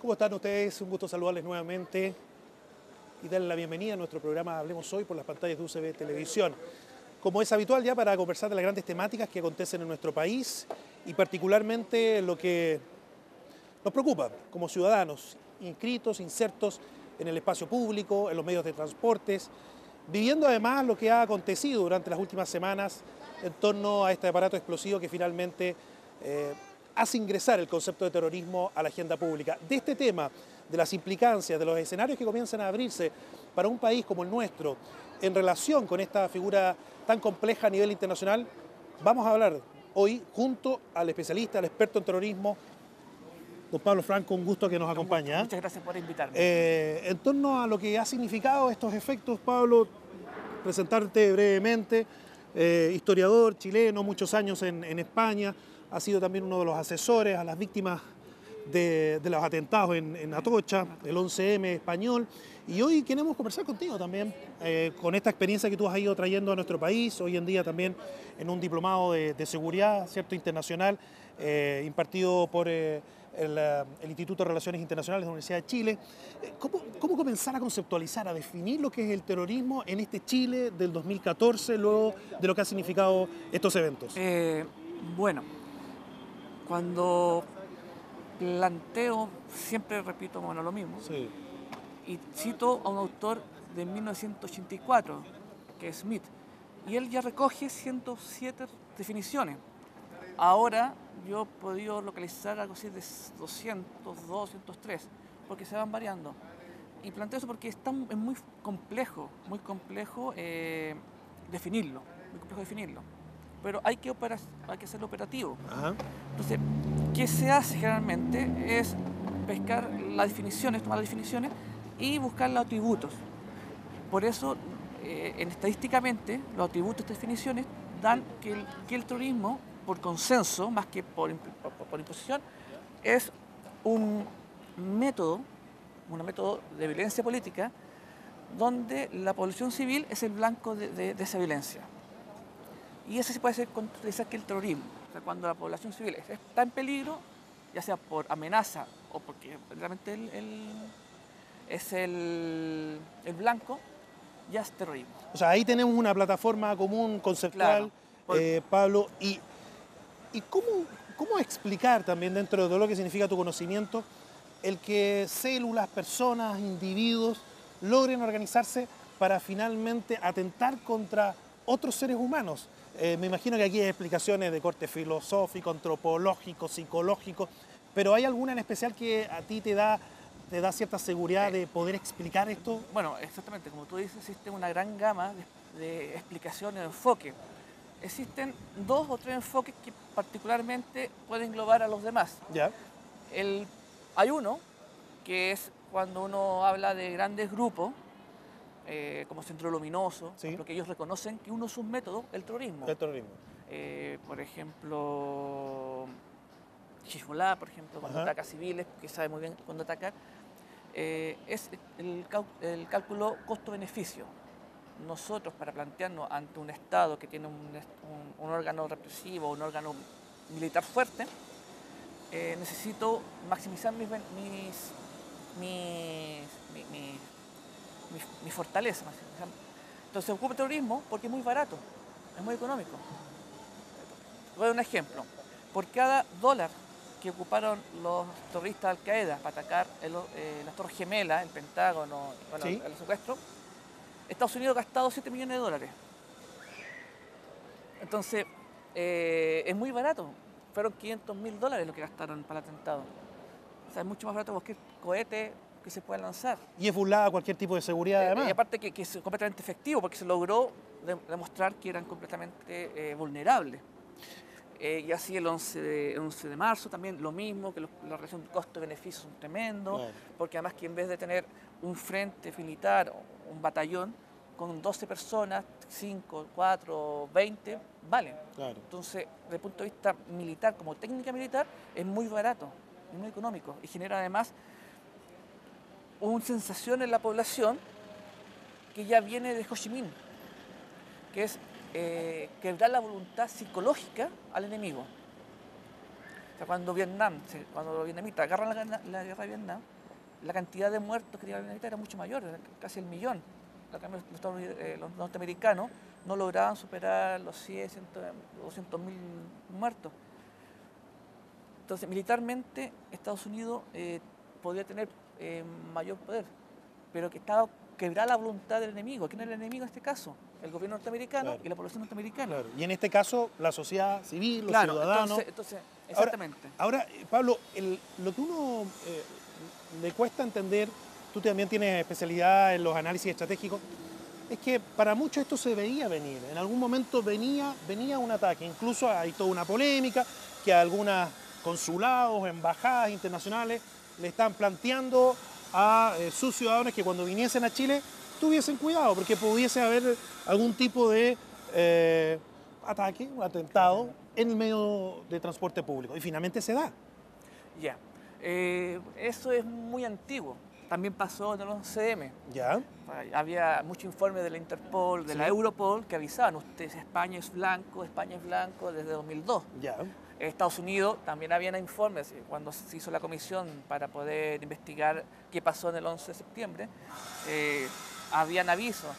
¿Cómo están ustedes? Un gusto saludarles nuevamente y darles la bienvenida a nuestro programa Hablemos Hoy por las pantallas de UCB Televisión. Como es habitual ya para conversar de las grandes temáticas que acontecen en nuestro país y particularmente lo que nos preocupa como ciudadanos inscritos, insertos en el espacio público, en los medios de transportes, viviendo además lo que ha acontecido durante las últimas semanas en torno a este aparato explosivo que finalmente hace ingresar el concepto de terrorismo a la agenda pública. De este tema, de las implicancias, de los escenarios que comienzan a abrirse para un país como el nuestro en relación con esta figura tan compleja a nivel internacional, vamos a hablar hoy junto al especialista, al experto en terrorismo, don Pablo Franco. Un gusto que nos acompaña. Muchas gracias por invitarme. En torno a lo que ha significado estos efectos, Pablo, presentarte brevemente, historiador chileno, muchos años en España, ha sido también uno de los asesores a las víctimas de los atentados en Atocha, el 11M español, y hoy queremos conversar contigo también con esta experiencia que tú has ido trayendo a nuestro país, hoy en día también en un diplomado de seguridad, ¿cierto?, internacional, impartido por el Instituto de Relaciones Internacionales de la Universidad de Chile. ¿Cómo comenzar a conceptualizar, a definir lo que es el terrorismo en este Chile del 2014, luego de lo que ha significado estos eventos? Bueno, cuando planteo, siempre repito lo mismo, Sí. y cito a un autor de 1984, que es Smith, y él ya recoge 107 definiciones. Ahora yo he podido localizar algo así de 200, 203, porque se van variando. Y planteo eso porque es muy complejo definirlo, pero hay que hacerlo operativo. Ajá. Entonces, ¿qué se hace generalmente? Es pescar las definiciones, tomar las definiciones y buscar los atributos. Por eso, estadísticamente, los atributos de estas definiciones dan que el terrorismo, por consenso, más que por imposición, es un método de violencia política donde la población civil es el blanco de esa violencia. Y ese se puede utilizar que el terrorismo. O sea, cuando la población civil está en peligro, ya sea por amenaza o porque realmente es el blanco, ya es terrorismo. O sea, ahí tenemos una plataforma común, conceptual, Claro. Pablo. ¿Y cómo explicar también dentro de todo lo que significa tu conocimiento el que células, personas, individuos logren organizarse para finalmente atentar contra otros seres humanos? Me imagino que aquí hay explicaciones de corte filosófico, antropológico, psicológico, pero ¿hay alguna en especial que a ti te da cierta seguridad de poder explicar esto? Bueno, exactamente, como tú dices, existe una gran gama de explicaciones, de enfoques. Existen 2 o 3 enfoques que particularmente pueden englobar a los demás. ¿Ya? Hay uno que es cuando uno habla de grandes grupos, como Centro Luminoso, Sí. porque ellos reconocen que uno de sus métodos es el terrorismo. El terrorismo. Por ejemplo, Hezbollah, por ejemplo, cuando Ajá. ataca civiles, que sabe muy bien cuándo atacar, es el cálculo costo-beneficio. Nosotros, para plantearnos ante un Estado que tiene un órgano represivo, un órgano militar fuerte, necesito maximizar mi fortaleza. Entonces ocupo el terrorismo porque es muy barato, es muy económico. Voy a dar un ejemplo. Por cada $1 que ocuparon los terroristas de Al-Qaeda para atacar las Torres Gemelas, el Pentágono, bueno, Sí. el secuestro, Estados Unidos ha gastado $7 millones. Entonces, es muy barato. Fueron $500.000 lo que gastaron para el atentado. O sea, es mucho más barato que cualquier cohete que se pueda lanzar. Y es burlada cualquier tipo de seguridad además. Y aparte que es completamente efectivo, porque se logró demostrar que eran completamente vulnerables. Y así el 11 de marzo también lo mismo, que la relación costo-beneficio son tremendos, Claro. porque además que en vez de tener un frente militar, un batallón, con 12 personas, 5, 4, 20, vale. Claro. Entonces, desde el punto de vista militar, como técnica militar, es muy barato, es muy económico y genera además una sensación en la población que ya viene de Ho Chi Minh, que es quebrar la voluntad psicológica al enemigo. O sea, cuando los vietnamitas agarran la guerra de Vietnam, la cantidad de muertos que tenía la Unidad Militar era mucho mayor, era casi el millón. Los norteamericanos no lograban superar los 100, 200.000 muertos. Entonces, militarmente, Estados Unidos podía tener mayor poder, pero que estaba quebrada la voluntad del enemigo. ¿Quién era el enemigo en este caso? El gobierno norteamericano y la población norteamericana. Claro. Y en este caso, la sociedad civil, los ciudadanos. Entonces, exactamente. Ahora Pablo, lo que uno le cuesta entender, tú también tienes especialidad en los análisis estratégicos, es que para muchos esto se veía venir. En algún momento venía un ataque. Incluso hay toda una polémica que algunos consulados, embajadas internacionales le están planteando a sus ciudadanos que cuando viniesen a Chile tuviesen cuidado, porque pudiese haber algún tipo de ataque, un atentado en el medio de transporte público. Y finalmente se da. Ya. Eso es muy antiguo. También pasó en el 11M. Ya. Había muchos informes de la Interpol, de la Europol, que avisaban, ustedes, España es blanco desde 2002. Ya. Estados Unidos también habían informes cuando se hizo la comisión para poder investigar qué pasó en el 11 de septiembre. Habían avisos.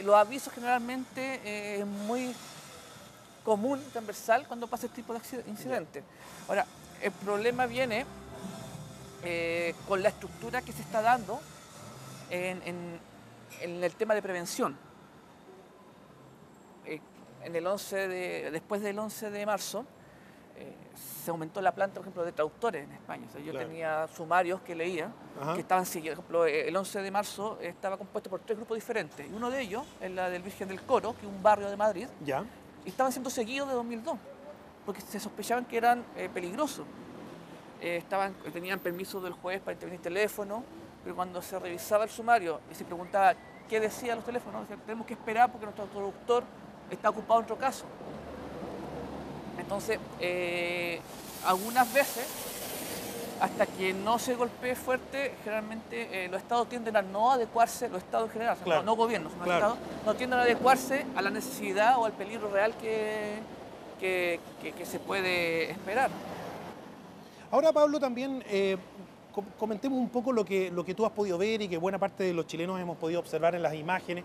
Los avisos generalmente es muy común, transversal, cuando pasa este tipo de incidentes. Ahora, el problema viene con la estructura que se está dando en el tema de prevención. Después del 11 de marzo, se aumentó la planta, por ejemplo, de traductores en España. O sea, yo tenía sumarios que leía, que estaban siguiendo. Por ejemplo, el 11 de marzo estaba compuesto por 3 grupos diferentes. Y uno de ellos es la del Virgen del Coro, que es un barrio de Madrid. Ya. Y estaban siendo seguidos de 2002, porque se sospechaban que eran peligrosos. Tenían permiso del juez para intervenir teléfono, pero cuando se revisaba el sumario y se preguntaba qué decían los teléfonos, decían, tenemos que esperar porque nuestro traductor está ocupado en otro caso. Entonces, algunas veces, hasta que no se golpee fuerte, generalmente los estados tienden a no adecuarse, los estados en general, claro, no gobiernos, sino estados, no tienden a adecuarse a la necesidad o al peligro real que se puede esperar. Ahora, Pablo, también comentemos un poco lo que tú has podido ver y que buena parte de los chilenos hemos podido observar en las imágenes.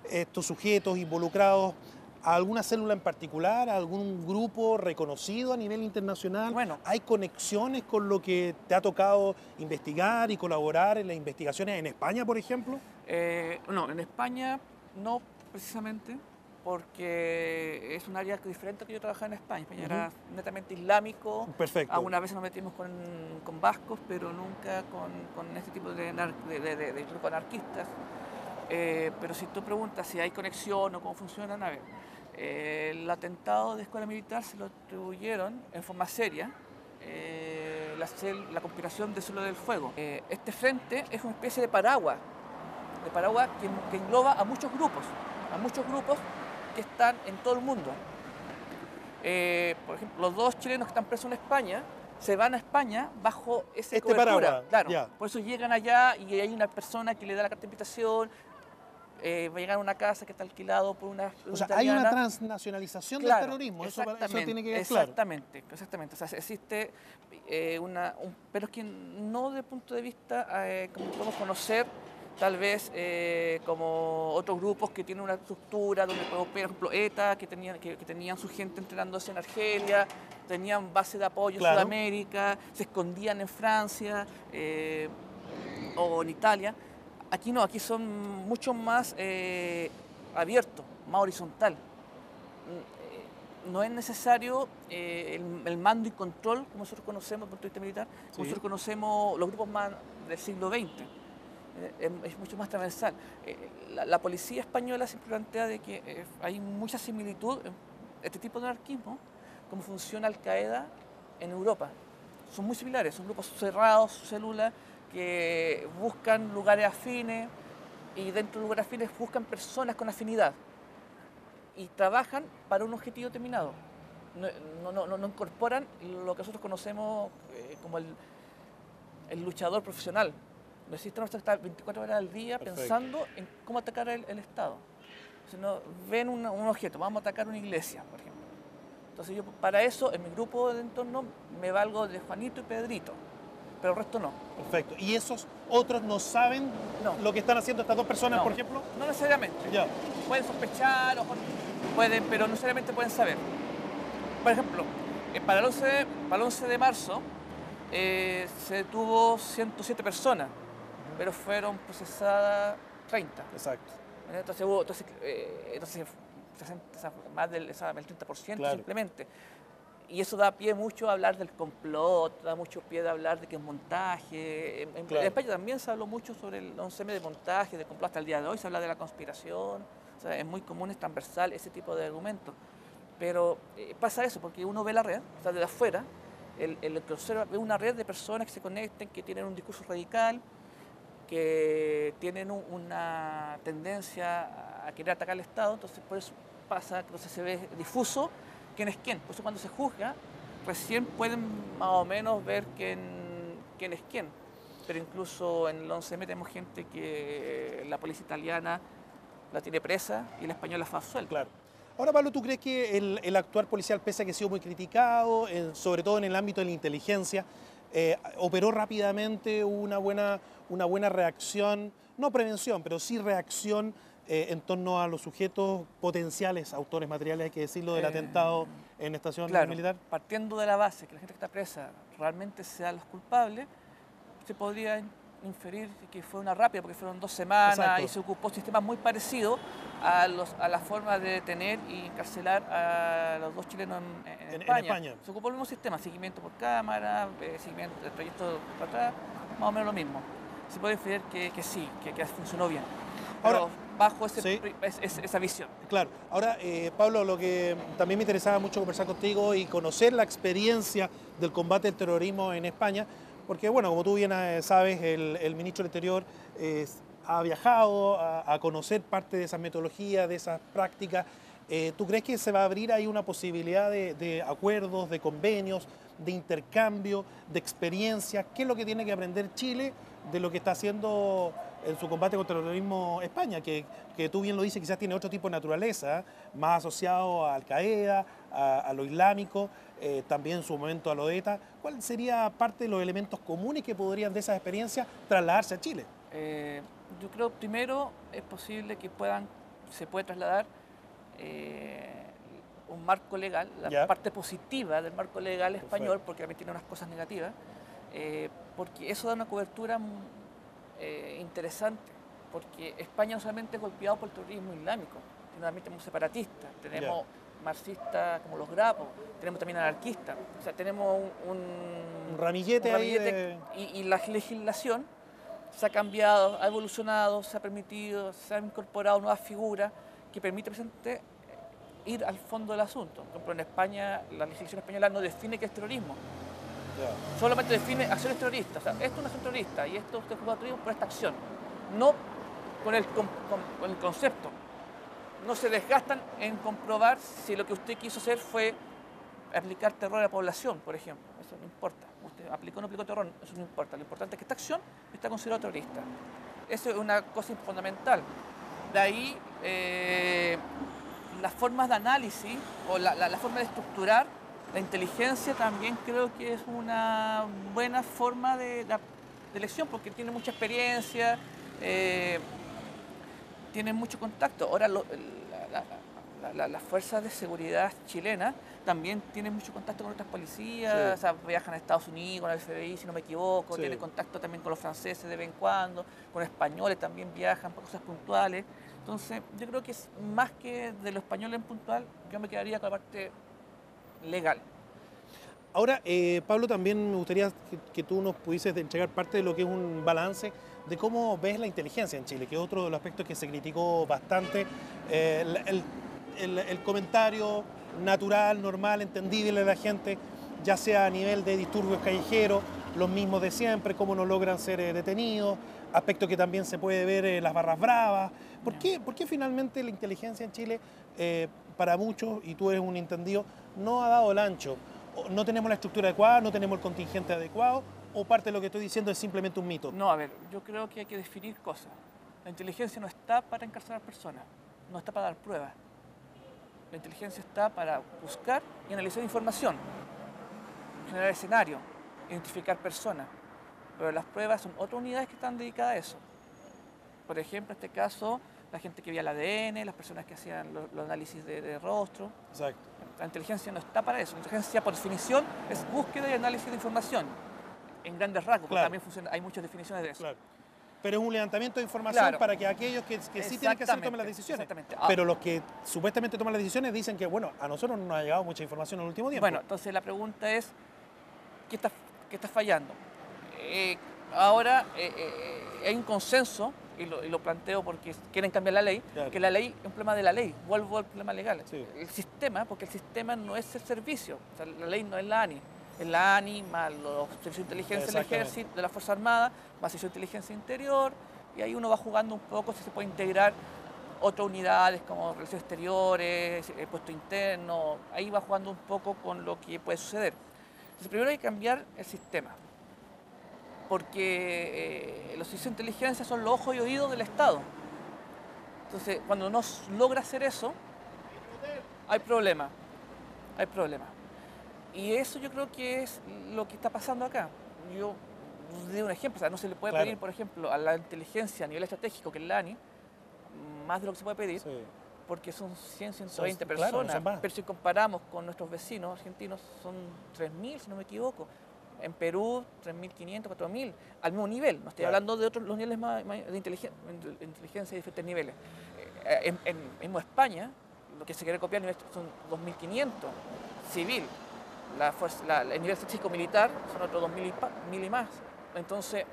Estos sujetos involucrados a alguna célula en particular, a algún grupo reconocido a nivel internacional. Bueno, ¿hay conexiones con lo que te ha tocado investigar y colaborar en las investigaciones en España, por ejemplo? No, en España no precisamente, porque es un área diferente que yo trabajaba en España. España era netamente islámico. Perfecto. Algunas veces nos metimos con vascos, pero nunca con este tipo de grupos anarquistas. Pero si tú preguntas si hay conexión o cómo funcionan, a ver, el atentado de escuela militar se lo atribuyeron en forma seria la conspiración de Célula del Fuego. Este frente es una especie de paraguas que engloba a muchos grupos que están en todo el mundo. Por ejemplo, los 2 chilenos que están presos en España se van a España bajo esa cobertura. Paraguas, claro. Yeah. Por eso llegan allá y hay una persona que le da la carta de invitación. Va a llegar a una casa que está alquilado por una O sea, italiana. hay una transnacionalismo del terrorismo, eso tiene que quedar claro. Exactamente. O sea, existe pero es que no desde el punto de vista como podemos conocer, tal vez como otros grupos que tienen una estructura donde, por ejemplo, ETA, que tenían su gente entrenándose en Argelia, tenían base de apoyo en Sudamérica, se escondían en Francia o en Italia. Aquí no, aquí son mucho más abiertos, más horizontal. No es necesario el mando y control, como nosotros conocemos desde el punto de vista militar, como nosotros conocemos los grupos más del siglo XX. Es mucho más transversal. La policía española siempre plantea de que hay mucha similitud en este tipo de anarquismo, como funciona Al-Qaeda en Europa. Son muy similares, son grupos cerrados, células, que buscan lugares afines y dentro de lugares afines buscan personas con afinidad y trabajan para un objetivo determinado. No incorporan lo que nosotros conocemos como el luchador profesional. No existe nuestra estar 24 horas al día pensando en cómo atacar el Estado. Sino ven un objeto, vamos a atacar una iglesia, por ejemplo. Entonces yo para eso, en mi grupo de entorno, me valgo de Juanito y Pedrito, pero el resto no. Perfecto. ¿Y esos otros no saben No. lo que están haciendo estas dos personas, No, por ejemplo? no necesariamente. Ya. Pueden sospechar, pueden, pero no necesariamente pueden saber. Por ejemplo, para el 11 de marzo se detuvo 107 personas, pero fueron procesadas 30. Exacto. Entonces hubo más del 30%, Claro. simplemente. Y eso da pie mucho a hablar del complot, da mucho pie de hablar de que es montaje. Claro. En España también se habló mucho sobre el 11M de montaje, de complot. Hasta el día de hoy se habla de la conspiración. O sea, es muy común, es transversal ese tipo de argumentos. Pero pasa eso, porque uno ve la red, o sea, desde afuera, el que observa, ve una red de personas que se conecten, que tienen un discurso radical, que tienen una tendencia a querer atacar al Estado. Entonces por eso pasa, entonces se ve difuso quién es quién. Por eso cuando se juzga, recién pueden más o menos ver quién es quién. Pero incluso en el 11M tenemos gente que la policía italiana la tiene presa y la española fue absuelta. Claro. Ahora, Pablo, ¿tú crees que el actuar policial, pese a que ha sido muy criticado, sobre todo en el ámbito de la inteligencia, operó rápidamente una buena reacción, no prevención, pero sí reacción en torno a los sujetos potenciales autores materiales, hay que decirlo, del atentado en estación militar? Partiendo de la base que la gente que está presa realmente sean los culpables, se podría inferir que fue una rápida, porque fueron 2 semanas. Exacto. Y se ocupó sistemas muy parecidos a la forma de detener y encarcelar a los 2 chilenos en España. Se ocupó el mismo sistema, seguimiento por cámara, seguimiento del proyecto para atrás, más o menos lo mismo. Se puede inferir que sí, que funcionó bien. Pero ahora, bajo esa visión. Claro. Ahora, Pablo, lo que también me interesaba mucho conversar contigo y conocer la experiencia del combate al terrorismo en España, porque, bueno, como tú bien sabes, el ministro del Interior ha viajado a conocer parte de esas metodologías, de esas prácticas. ¿Tú crees que se va a abrir ahí una posibilidad de acuerdos, de convenios, de intercambio, de experiencia? ¿Qué es lo que tiene que aprender Chile de lo que está haciendo en su combate contra el terrorismo España? Que tú bien lo dices, quizás tiene otro tipo de naturaleza, más asociado a Al-Qaeda, a lo islámico, también en su momento a lo ETA. ¿Cuál sería parte de los elementos comunes que podrían de esas experiencias trasladarse a Chile? Yo creo primero es posible que se puede trasladar un marco legal, la parte positiva del marco legal español, porque también tiene unas cosas negativas, porque eso da una cobertura interesante, porque España no solamente es golpeado por el terrorismo islámico, sino también tenemos separatistas, tenemos marxistas como los grapos, tenemos también anarquistas, o sea, tenemos un ramillete ahí y la legislación se ha cambiado, ha evolucionado, se ha permitido, se han incorporado nuevas figuras que permiten precisamente ir al fondo del asunto. Por ejemplo, en España, la legislación española no define qué es terrorismo. Solamente define acciones terroristas. O sea, esto es una acción terrorista y esto usted juzga terrorismo por esta acción. No con el concepto. No se desgastan en comprobar si lo que usted quiso hacer fue aplicar terror a la población, por ejemplo. Eso no importa. Usted aplicó o no aplicó terror, eso no importa. Lo importante es que esta acción está considerada terrorista. Eso es una cosa fundamental. De ahí, las formas de análisis o la forma de estructurar la inteligencia también creo que es una buena forma de elección, porque tiene mucha experiencia, tiene mucho contacto. Ahora, las fuerzas de seguridad chilenas también tienen mucho contacto con otras policías, sí. O sea, viajan a Estados Unidos, con el FBI, si no me equivoco, sí. Tienen contacto también con los franceses de vez en cuando, con españoles también viajan por cosas puntuales. Entonces, yo creo que es más que de lo español en puntual, yo me quedaría con la parte legal. Ahora, Pablo, también me gustaría que tú nos pudieses entregar parte de lo que es un balance de cómo ves la inteligencia en Chile, que es otro de los aspectos que se criticó bastante. El comentario natural, normal, entendible de la gente, ya sea a nivel de disturbios callejeros, los mismos de siempre, cómo no logran ser detenidos, aspecto que también se puede ver en las barras bravas. ¿Por qué finalmente la inteligencia en Chile, para muchos, y tú eres un entendido, no ha dado el ancho? ¿No tenemos la estructura adecuada, no tenemos el contingente adecuado, o parte de lo que estoy diciendo es simplemente un mito? No, a ver, yo creo que hay que definir cosas. La inteligencia no está para encarcelar personas, no está para dar pruebas. La inteligencia está para buscar y analizar información, generar escenario, identificar personas. Pero las pruebas son otras unidades que están dedicadas a eso. Por ejemplo, en este caso, la gente que veía el ADN, las personas que hacían los análisis de rostro. Exacto. La inteligencia no está para eso. La inteligencia, por definición, es búsqueda y análisis de información. En grandes rasgos, porque Claro. también hay muchas definiciones de eso. Claro. Pero es un levantamiento de información Claro. para que aquellos que sí tienen que hacer tomen las decisiones. Exactamente. Pero los que supuestamente toman las decisiones dicen que, bueno, a nosotros no nos ha llegado mucha información en el último tiempo. Bueno, entonces la pregunta es, ¿qué está fallando? Ahora hay un consenso, y lo planteo porque quieren cambiar la ley, Claro. que la ley es un problema de la ley, vuelvo al problema legal. Sí. El sistema, porque el sistema no es el servicio, o sea, la ley no es la ANI. Es la ANI más los servicios de inteligencia del Ejército, de la Fuerza Armada, más servicios de inteligencia interior, y ahí uno va jugando un poco si se puede integrar otras unidades como relaciones exteriores, puesto interno, ahí va jugando un poco con lo que puede suceder. Entonces, primero hay que cambiar el sistema, porque los servicios de inteligencia son los ojos y oídos del Estado. Entonces, cuando no logra hacer eso, hay problema. Hay problema. Y eso yo creo que es lo que está pasando acá. Yo doy un ejemplo, o sea, no se le puede pedir, por ejemplo, a la inteligencia a nivel estratégico, que es la ANI, más de lo que se puede pedir, porque son 100, 120 personas. Claro, pero si comparamos con nuestros vecinos argentinos, son 3.000, si no me equivoco. En Perú, 3.500, 4.000, al mismo nivel. No estoy hablando de otros los niveles más de inteligencia de diferentes niveles. En mismo España, lo que se quiere copiar son 2.500 civil. El nivel estratégico militar son otros 2.000 y más. Entonces,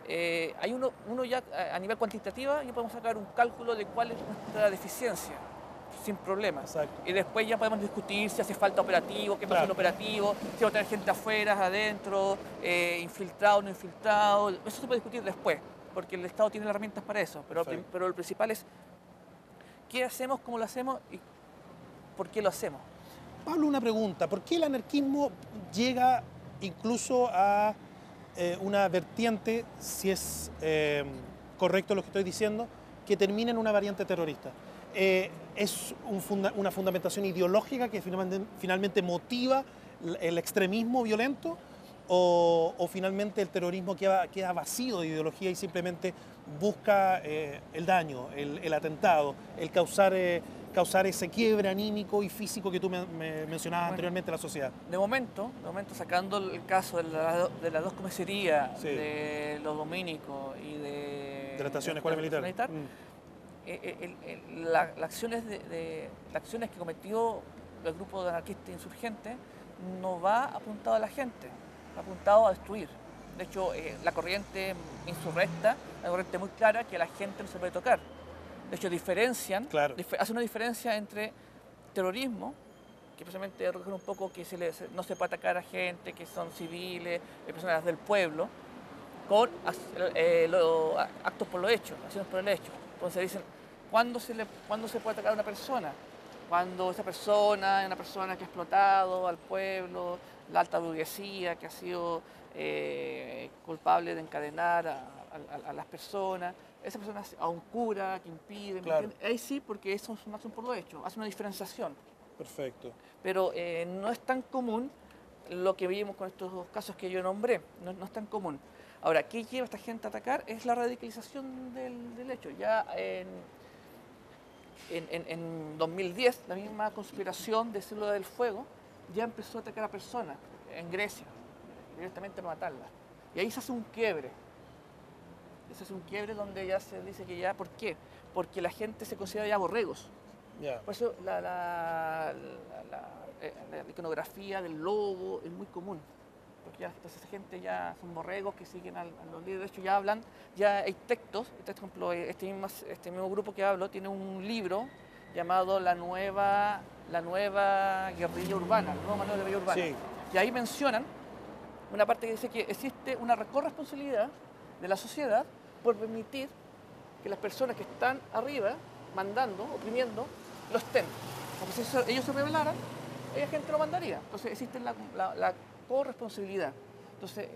hay uno ya a nivel cuantitativo, ya podemos sacar un cálculo de cuál es nuestra deficiencia, sin problema. Exacto. Y después ya podemos discutir si hace falta operativo, qué pasa en el operativo, si va a tener gente afuera, adentro, infiltrado, no infiltrado. Eso se puede discutir después, porque el Estado tiene las herramientas para eso. Pero lo principal es qué hacemos, cómo lo hacemos y por qué lo hacemos. Pablo, una pregunta. ¿Por qué el anarquismo llega incluso a una vertiente, si es correcto lo que estoy diciendo, que termina en una variante terrorista? ¿Es una fundamentación ideológica que finalmente motiva el extremismo violento? ¿O finalmente el terrorismo queda vacío de ideología y simplemente busca el daño, el atentado, el causar ese quiebre anímico y físico que tú me mencionabas anteriormente en la sociedad? De momento, sacando el caso de las dos comisarías, de los dominicos y de la estación escuela militar. Las acciones que cometió el grupo de anarquistas insurgentes no va apuntado a la gente, va apuntado a destruir. De hecho, la corriente insurrecta, una corriente muy clara que a la gente no se puede tocar. De hecho, hace una diferencia entre terrorismo, que precisamente recoge un poco que no se puede atacar a gente, que son civiles, personas del pueblo, con actos por lo hecho, acciones por el hecho. Entonces dicen, ¿cuándo se puede atacar a una persona? Cuando esa persona es una persona que ha explotado al pueblo, la alta burguesía, que ha sido culpable de encadenar a las personas, esa persona a un cura que impide, ahí sí, porque eso es una acción por lo hecho, hace una diferenciación. Perfecto. Pero no es tan común lo que vimos con estos dos casos que yo nombré, no es tan común. Ahora, ¿qué lleva a esta gente a atacar? Es la radicalización del hecho. Ya en 2010, la misma conspiración de Célula del Fuego ya empezó a atacar a personas en Grecia, directamente a matarlas. Y ahí se hace un quiebre. Se hace un quiebre donde ya se dice que ya, ¿por qué? Porque la gente se considera ya borregos. Por eso la iconografía del lobo es muy común. Porque ya esa gente ya son borregos que siguen a los líderes. De hecho, ya hablan, ya hay textos. Por ejemplo, este mismo grupo que hablo tiene un libro llamado La Nueva Guerrilla Urbana, el nuevo manual de guerrilla urbana. Sí. Y ahí mencionan una parte que dice que existe una corresponsabilidad de la sociedad por permitir que las personas que están arriba, mandando, oprimiendo, lo estén. Porque si ellos se rebelaran, la gente lo mandaría. Entonces existe la corresponsabilidad. Entonces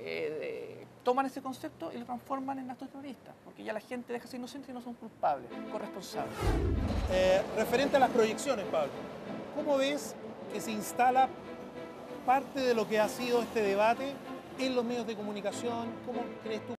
toman ese concepto y lo transforman en actos terroristas, porque ya la gente deja de ser inocente y no son culpables, corresponsables. Referente a las proyecciones, Pablo, ¿cómo ves que se instala parte de lo que ha sido este debate en los medios de comunicación? ¿Cómo crees tú